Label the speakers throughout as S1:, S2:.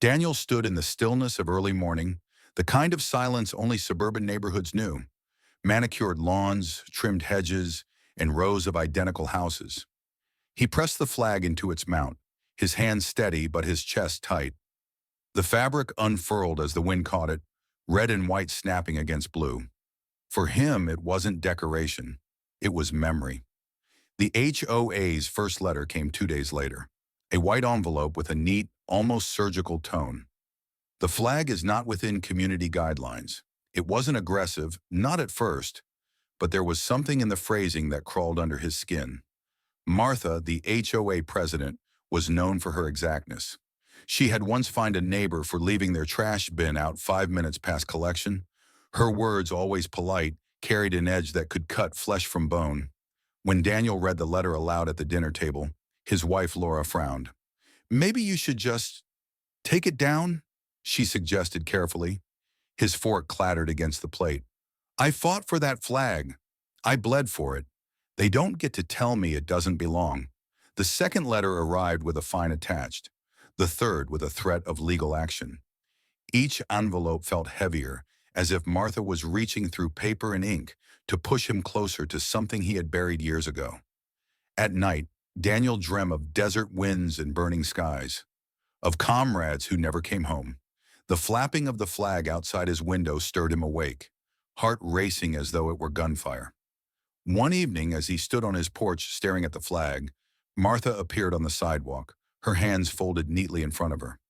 S1: Daniel stood in the stillness of early morning, the kind of silence only suburban neighborhoods knew. Manicured lawns, trimmed hedges, and rows of identical houses. He pressed the flag into its mount, his hands steady but his chest tight. The fabric unfurled as the wind caught it, red and white snapping against blue. For him, it wasn't decoration. It was memory. The HOA's first letter came 2 days later, a white envelope with a neat, almost surgical tone. The flag is not within community guidelines. It wasn't aggressive, not at first, but there was something in the phrasing that crawled under his skin. Martha, the HOA president, was known for her exactness. She had once fined a neighbor for leaving their trash bin out 5 minutes past collection. Her words, always polite, carried an edge that could cut flesh from bone. When Daniel read the letter aloud at the dinner table, his wife Laura frowned. "Maybe you should just take it down," she suggested carefully. His fork clattered against the plate. "I fought for that flag. I bled for it. They don't get to tell me it doesn't belong." The second letter arrived with a fine attached, the third with a threat of legal action. Each envelope felt heavier, as if Martha was reaching through paper and ink to push him closer to something he had buried years ago. At night, Daniel dreamed of desert winds and burning skies, of comrades who never came home. The flapping of the flag outside his window stirred him awake, heart racing as though it were gunfire. One evening, as he stood on his porch staring at the flag, Martha appeared on the sidewalk, her hands folded neatly in front of her.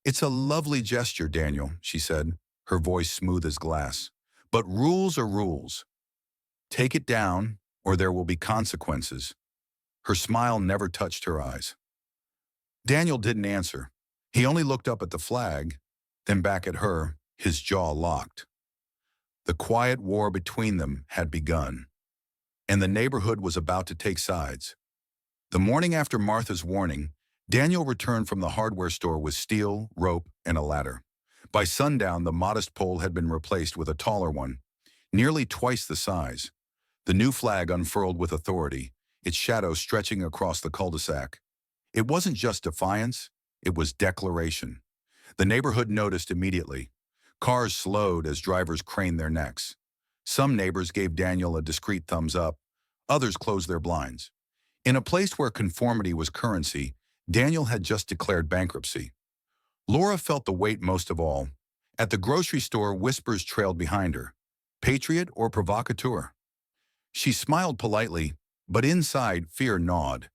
S1: "It's a lovely gesture, Daniel," she said, her voice smooth as glass. "But rules are rules. Take it down, or there will be consequences." Her smile never touched her eyes. Daniel didn't answer. He only looked up at the flag, then back at her, his jaw locked. The quiet war between them had begun, and the neighborhood was about to take sides. The morning after Martha's warning, Daniel returned from the hardware store with steel, rope, and a ladder. By sundown, the modest pole had been replaced with a taller one, nearly twice the size. The new flag unfurled with authority, its shadow stretching across the cul-de-sac. It wasn't just defiance, it was declaration. The neighborhood noticed immediately. Cars slowed as drivers craned their necks. Some neighbors gave Daniel a discreet thumbs up, others closed their blinds. In a place where conformity was currency, Daniel had just declared bankruptcy. Laura felt the weight most of all. At the grocery store, whispers trailed behind her. Patriot or provocateur? She smiled politely, but inside fear gnawed.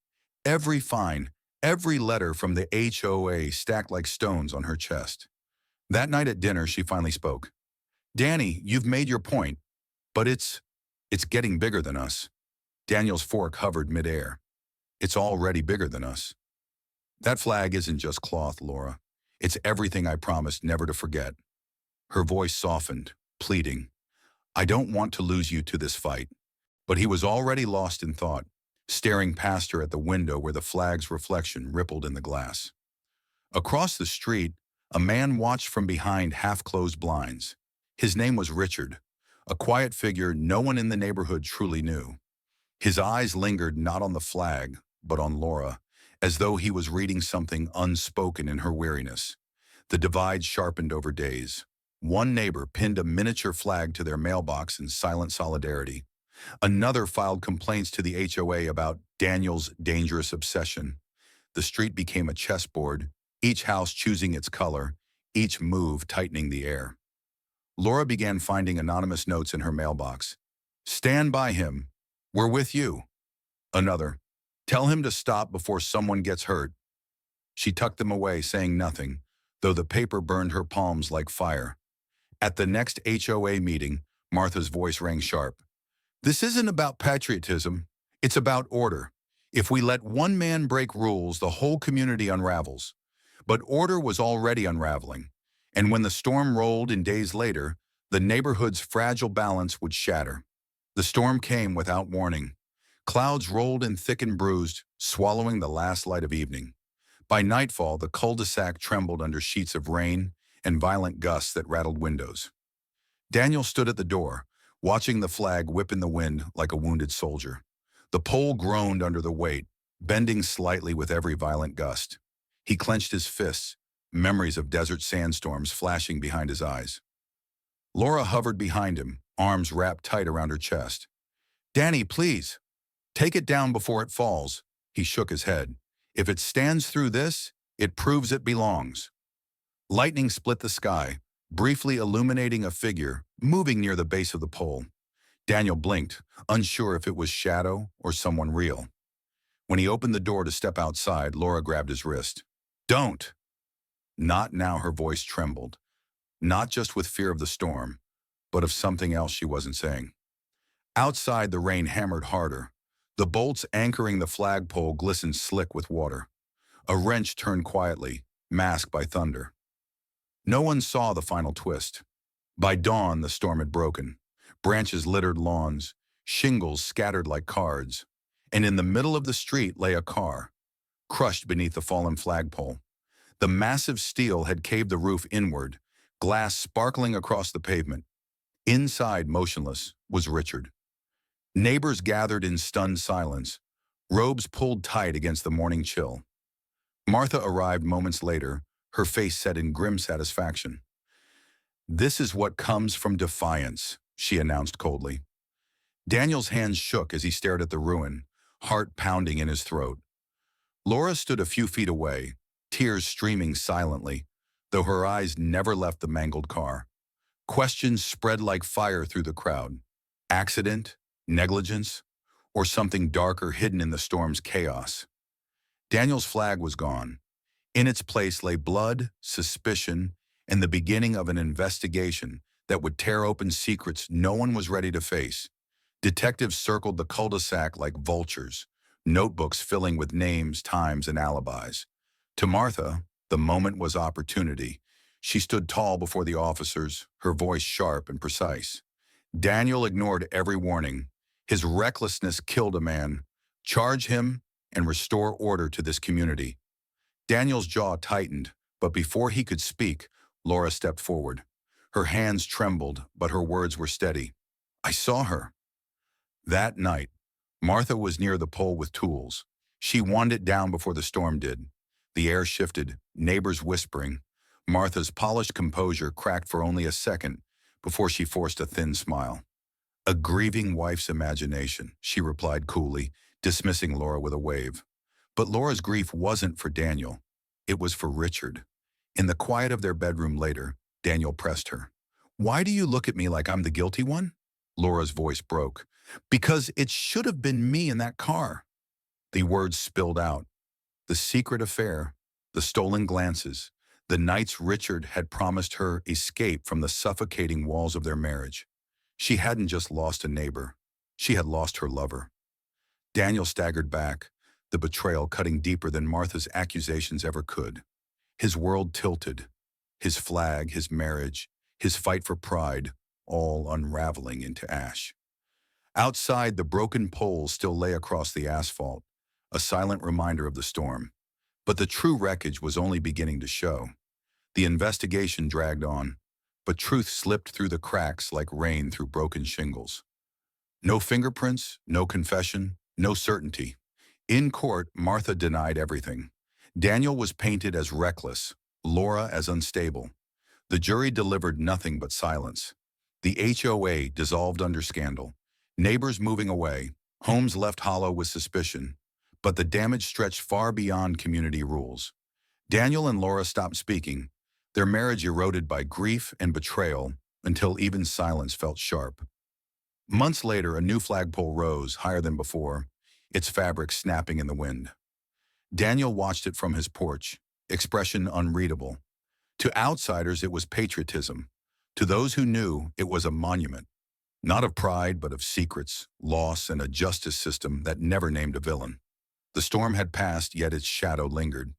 S1: Every fine, every letter from the HOA stacked like stones on her chest. That night at dinner, she finally spoke. "Danny, you've made your point, but it's getting bigger than us." Daniel's fork hovered midair. "It's already bigger than us." "That flag isn't just cloth, Laura. It's everything I promised never to forget." Her voice softened, pleading. "I don't want to lose you to this fight." But he was already lost in thought, staring past her at the window where the flag's reflection rippled in the glass. Across the street, a man watched from behind half-closed blinds. His name was Richard, a quiet figure no one in the neighborhood truly knew. His eyes lingered not on the flag, but on Laura, as though he was reading something unspoken in her weariness. The divide sharpened over days. One neighbor pinned a miniature flag to their mailbox in silent solidarity. Another filed complaints to the HOA about Daniel's dangerous obsession. The street became a chessboard, each house choosing its color, each move tightening the air. Laura began finding anonymous notes in her mailbox. "Stand by him. We're with you." Another. "Tell him to stop before someone gets hurt." She tucked them away, saying nothing, though the paper burned her palms like fire. At the next HOA meeting, Martha's voice rang sharp. "This isn't about patriotism. It's about order. If we let one man break rules, the whole community unravels." But order was already unraveling, and when the storm rolled in days later, the neighborhood's fragile balance would shatter. The storm came without warning. Clouds rolled in thick and bruised, swallowing the last light of evening. By nightfall, the cul-de-sac trembled under sheets of rain and violent gusts that rattled windows. Daniel stood at the door, watching the flag whip in the wind like a wounded soldier. The pole groaned under the weight, bending slightly with every violent gust. He clenched his fists, memories of desert sandstorms flashing behind his eyes. Laura hovered behind him, arms wrapped tight around her chest. "Danny, please, take it down before it falls." He shook his head. "If it stands through this, it proves it belongs." Lightning split the sky, briefly illuminating a figure moving near the base of the pole. Daniel blinked, unsure if it was shadow or someone real. When he opened the door to step outside, Laura grabbed his wrist. "Don't!" Not now, her voice trembled. Not just with fear of the storm, but of something else she wasn't saying. Outside, the rain hammered harder. The bolts anchoring the flagpole glistened slick with water. A wrench turned quietly, masked by thunder. No one saw the final twist. By dawn, the storm had broken. Branches littered lawns, shingles scattered like cards, and in the middle of the street lay a car, crushed beneath the fallen flagpole. The massive steel had caved the roof inward, glass sparkling across the pavement. Inside, motionless, was Richard. Neighbors gathered in stunned silence, robes pulled tight against the morning chill. Martha arrived moments later, her face set in grim satisfaction. "This is what comes from defiance," she announced coldly. Daniel's hands shook as he stared at the ruin, heart pounding in his throat. Laura stood a few feet away, tears streaming silently, though her eyes never left the mangled car. Questions spread like fire through the crowd. Accident? Negligence? Or something darker hidden in the storm's chaos? Daniel's flag was gone. In its place lay blood, suspicion, and the beginning of an investigation that would tear open secrets no one was ready to face. Detectives circled the cul-de-sac like vultures, notebooks filling with names, times, and alibis. To Martha, the moment was opportunity. She stood tall before the officers, her voice sharp and precise. Daniel ignored every warning. His recklessness killed a man. Charge him and restore order to this community. Daniel's jaw tightened, but before he could speak, Laura stepped forward. Her hands trembled, but her words were steady. "I saw her." That night, Martha was near the pole with tools. She wound it down before the storm did. The air shifted, neighbors whispering. Martha's polished composure cracked for only a second before she forced a thin smile. "A grieving wife's imagination," she replied coolly, dismissing Laura with a wave. But Laura's grief wasn't for Daniel. It was for Richard. In the quiet of their bedroom later, Daniel pressed her. "Why do you look at me like I'm the guilty one?" Laura's voice broke. "Because it should have been me in that car." The words spilled out. The secret affair, the stolen glances, the nights Richard had promised her escape from the suffocating walls of their marriage. She hadn't just lost a neighbor. She had lost her lover. Daniel staggered back, the betrayal cutting deeper than Martha's accusations ever could. His world tilted. His flag, his marriage, his fight for pride, all unraveling into ash. Outside, the broken poles still lay across the asphalt, a silent reminder of the storm. But the true wreckage was only beginning to show. The investigation dragged on, but truth slipped through the cracks like rain through broken shingles. No fingerprints, no confession, no certainty. In court, Martha denied everything. Daniel was painted as reckless, Laura as unstable. The jury delivered nothing but silence. The HOA dissolved under scandal. Neighbors moving away, homes left hollow with suspicion. But the damage stretched far beyond community rules. Daniel and Laura stopped speaking, their marriage eroded by grief and betrayal until even silence felt sharp. Months later, a new flagpole rose higher than before, its fabric snapping in the wind. Daniel watched it from his porch, expression unreadable. To outsiders, it was patriotism. To those who knew, it was a monument. Not of pride, but of secrets, loss, and a justice system that never named a villain. The storm had passed, yet its shadow lingered.